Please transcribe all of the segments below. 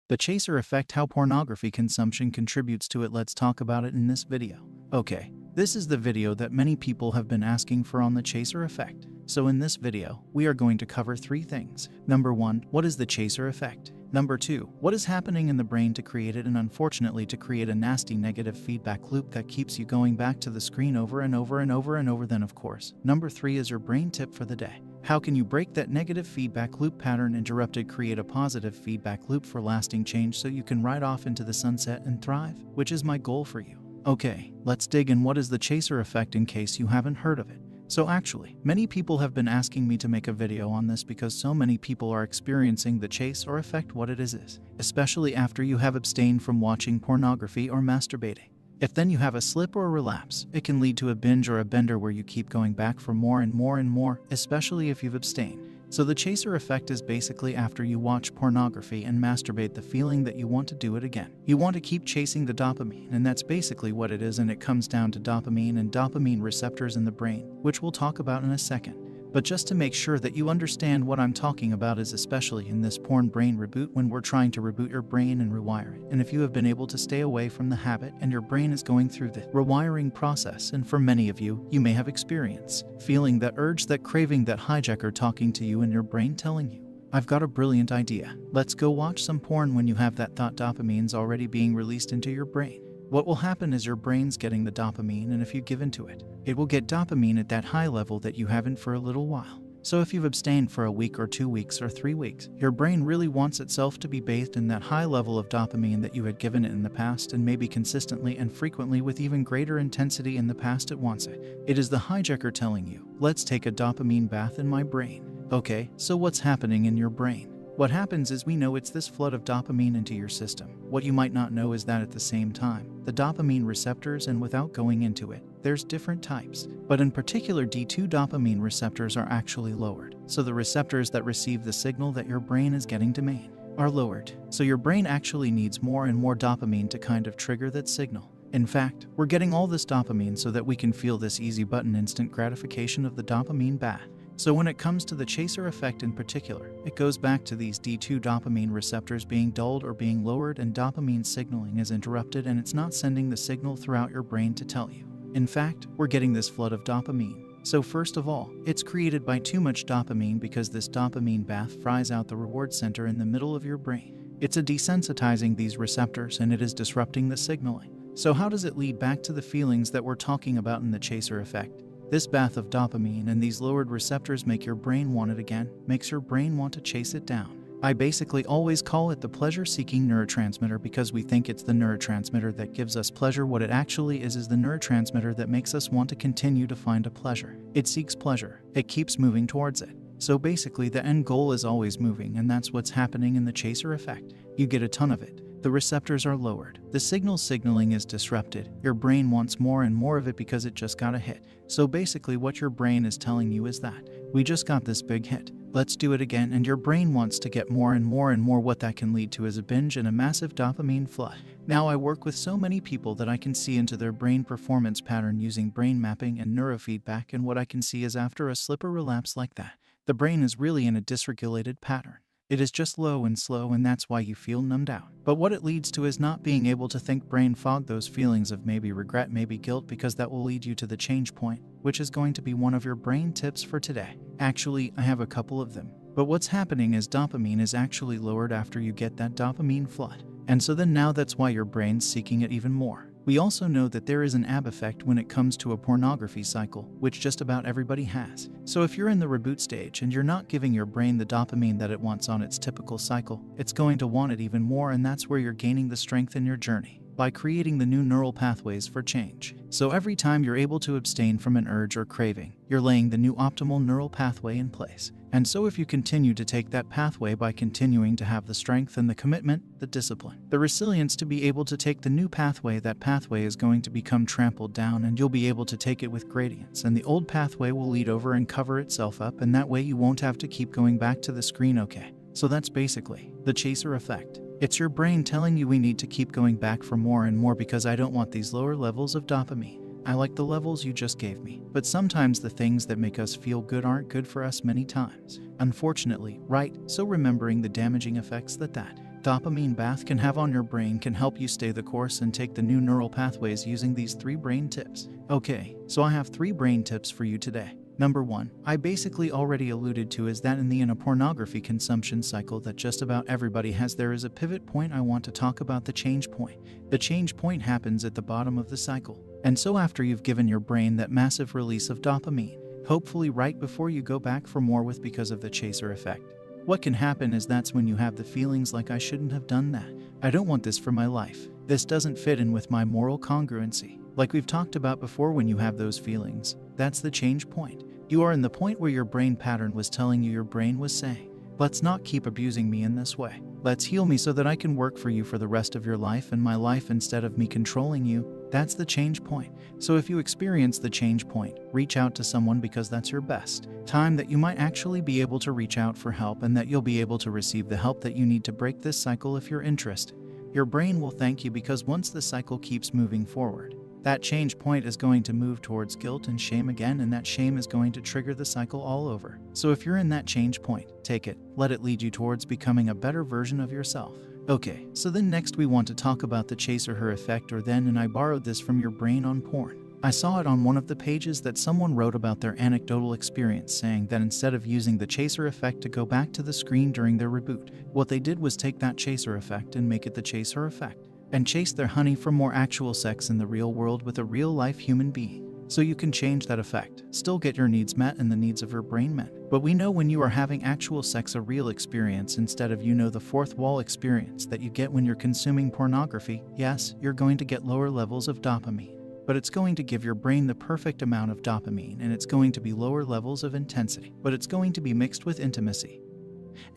The chaser effect, how pornography consumption contributes to it. Let's talk about it in this video. Okay, this is the video that many people have been asking for on the chaser effect. So in this video, we are going to cover 3 things. Number 1, what is the chaser effect? Number 2, what is happening in the brain to create it, and unfortunately to create a nasty negative feedback loop that keeps you going back to the screen over and over and over and over. Then of course, number 3 is your brain tip for the day. How can you break that negative feedback loop pattern, interrupted, create a positive feedback loop for lasting change so you can ride off into the sunset and thrive, which is my goal for you. Okay, let's dig in. What is the chaser effect in case you haven't heard of it? So actually, many people have been asking me to make a video on this because so many people are experiencing the chase or effect. What it is, especially after you have abstained from watching pornography or masturbating. If then you have a slip or a relapse, it can lead to a binge or a bender where you keep going back for more and more and more, especially if you've abstained. So the chaser effect is basically after you watch pornography and masturbate, the feeling that you want to do it again. You want to keep chasing the dopamine, and that's basically what it is, and it comes down to dopamine and dopamine receptors in the brain, which we'll talk about in a second. But just to make sure that you understand what I'm talking about is especially in this porn brain reboot, when we're trying to reboot your brain and rewire it. And if you have been able to stay away from the habit and your brain is going through the rewiring process, and for many of you, you may have experienced feeling that urge, that craving, that hijacker talking to you and your brain telling you, I've got a brilliant idea. Let's go watch some porn. When you have that thought, dopamine's already being released into your brain. What will happen is your brain's getting the dopamine, and if you give into it, it will get dopamine at that high level that you haven't for a little while. So if you've abstained for a week or 2 weeks or 3 weeks, your brain really wants itself to be bathed in that high level of dopamine that you had given it in the past, and maybe consistently and frequently with even greater intensity in the past. It wants it. It is the hijacker telling you, let's take a dopamine bath in my brain. Okay, so what's happening in your brain? What happens is, we know it's this flood of dopamine into your system. What you might not know is that at the same time, the dopamine receptors, and without going into it, there's different types. But in particular, D2 dopamine receptors are actually lowered. So the receptors that receive the signal that your brain is getting domain are lowered. So your brain actually needs more and more dopamine to kind of trigger that signal. In fact, we're getting all this dopamine so that we can feel this easy button instant gratification of the dopamine bath. So when it comes to the chaser effect in particular, it goes back to these D2 dopamine receptors being dulled or being lowered, and dopamine signaling is interrupted, and it's not sending the signal throughout your brain to tell you. In fact, we're getting this flood of dopamine. So first of all, it's created by too much dopamine, because this dopamine bath fries out the reward center in the middle of your brain. It's desensitizing these receptors, and it is disrupting the signaling. So how does it lead back to the feelings that we're talking about in the chaser effect? This bath of dopamine and these lowered receptors make your brain want it again, makes your brain want to chase it down. I basically always call it the pleasure-seeking neurotransmitter, because we think it's the neurotransmitter that gives us pleasure. What it actually is the neurotransmitter that makes us want to continue to find a pleasure. It seeks pleasure. It keeps moving towards it. So basically the end goal is always moving, and that's what's happening in the chaser effect. You get a ton of it. The receptors are lowered. The signaling is disrupted. Your brain wants more and more of it because it just got a hit. So basically what your brain is telling you is that, we just got this big hit. Let's do it again, and your brain wants to get more and more and more. What that can lead to is a binge and a massive dopamine flood. Now I work with so many people that I can see into their brain performance pattern using brain mapping and neurofeedback, and what I can see is after a slip or relapse like that, the brain is really in a dysregulated pattern. It is just low and slow, and that's why you feel numbed out. But what it leads to is not being able to think, brain fog, those feelings of maybe regret, maybe guilt, because that will lead you to the change point, which is going to be one of your brain tips for today. Actually, I have a couple of them. But what's happening is dopamine is actually lowered after you get that dopamine flood. And so then now that's why your brain's seeking it even more. We also know that there is an ab effect when it comes to a pornography cycle, which just about everybody has. So if you're in the reboot stage and you're not giving your brain the dopamine that it wants on its typical cycle, it's going to want it even more, and that's where you're gaining the strength in your journey, by creating the new neural pathways for change. So every time you're able to abstain from an urge or craving, you're laying the new optimal neural pathway in place. And so if you continue to take that pathway by continuing to have the strength and the commitment, the discipline, the resilience to be able to take the new pathway, that pathway is going to become trampled down, and you'll be able to take it with gradients, and the old pathway will lead over and cover itself up, and that way you won't have to keep going back to the screen. Okay, so that's basically the chaser effect. It's your brain telling you, we need to keep going back for more and more because I don't want these lower levels of dopamine. I like the levels you just gave me. But sometimes the things that make us feel good aren't good for us many times, unfortunately, right? So remembering the damaging effects that dopamine bath can have on your brain can help you stay the course and take the new neural pathways using these 3 brain tips. Okay, so I have 3 brain tips for you today. Number 1, I basically already alluded to, is that in the pornography consumption cycle that just about everybody has, there is a pivot point. I want to talk about the change point. The change point happens at the bottom of the cycle. And so after you've given your brain that massive release of dopamine, hopefully right before you go back for more with because of the chaser effect, what can happen is that's when you have the feelings like, I shouldn't have done that. I don't want this for my life. This doesn't fit in with my moral congruency. Like we've talked about before, when you have those feelings, that's the change point. You are in the point where your brain pattern was telling you, your brain was saying, let's not keep abusing me in this way. Let's heal me so that I can work for you for the rest of your life and my life instead of me controlling you. That's the change point. So if you experience the change point, reach out to someone, because that's your best time that you might actually be able to reach out for help, and that you'll be able to receive the help that you need to break this cycle if you're interested. Your brain will thank you, because once the cycle keeps moving forward, that change point is going to move towards guilt and shame again, and that shame is going to trigger the cycle all over. So if you're in that change point, take it, let it lead you towards becoming a better version of yourself. Okay, so then next we want to talk about the chaser her effect, or then, and I borrowed this from Your Brain on Porn. I saw it on one of the pages that someone wrote about their anecdotal experience, saying that instead of using the chaser effect to go back to the screen during their reboot, what they did was take that chaser effect and make it the chaser effect, and chase their honey for more actual sex in the real world with a real-life human being. So you can change that effect, still get your needs met and the needs of your brain met. But we know when you are having actual sex, a real experience, instead of, the fourth wall experience that you get when you're consuming pornography, yes, you're going to get lower levels of dopamine. But it's going to give your brain the perfect amount of dopamine, and it's going to be lower levels of intensity. But it's going to be mixed with intimacy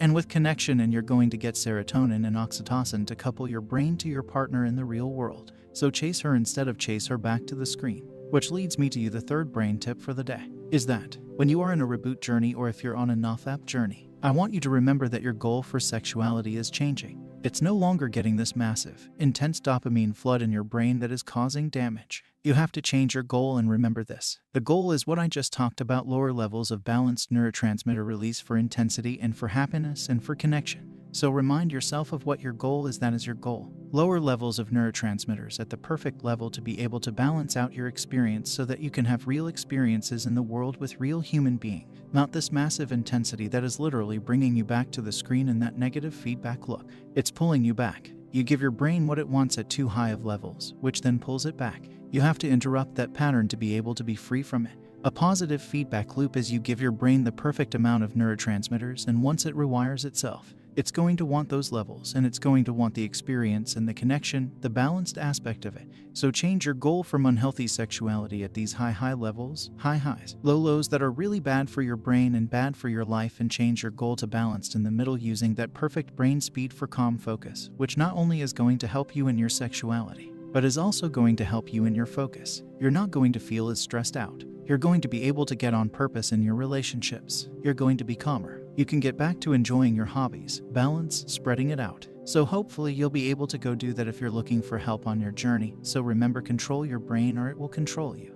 and with connection, and you're going to get serotonin and oxytocin to couple your brain to your partner in the real world. So chase her instead of chase her back to the screen. Which leads me to you, the third brain tip for the day, is that when you are in a reboot journey, or if you're on a Nofap journey, I want you to remember that your goal for sexuality is changing. It's no longer getting this massive, intense dopamine flood in your brain that is causing damage. You have to change your goal, and remember this. The goal is what I just talked about: lower levels of balanced neurotransmitter release for intensity and for happiness and for connection. So remind yourself of what your goal is. That is your goal. Lower levels of neurotransmitters at the perfect level to be able to balance out your experience so that you can have real experiences in the world with real human beings. Not this massive intensity that is literally bringing you back to the screen in that negative feedback loop. It's pulling you back. You give your brain what it wants at too high of levels, which then pulls it back. You have to interrupt that pattern to be able to be free from it. A positive feedback loop is you give your brain the perfect amount of neurotransmitters, and once it rewires itself, it's going to want those levels, and it's going to want the experience and the connection, the balanced aspect of it. So change your goal from unhealthy sexuality at these high levels, high highs, low lows that are really bad for your brain and bad for your life, and change your goal to balanced in the middle, using that perfect brain speed for calm focus, which not only is going to help you in your sexuality, but is also going to help you in your focus. You're not going to feel as stressed out. You're going to be able to get on purpose in your relationships. You're going to be calmer. You can get back to enjoying your hobbies, balance, spreading it out. So hopefully you'll be able to go do that if you're looking for help on your journey. So remember, control your brain or it will control you.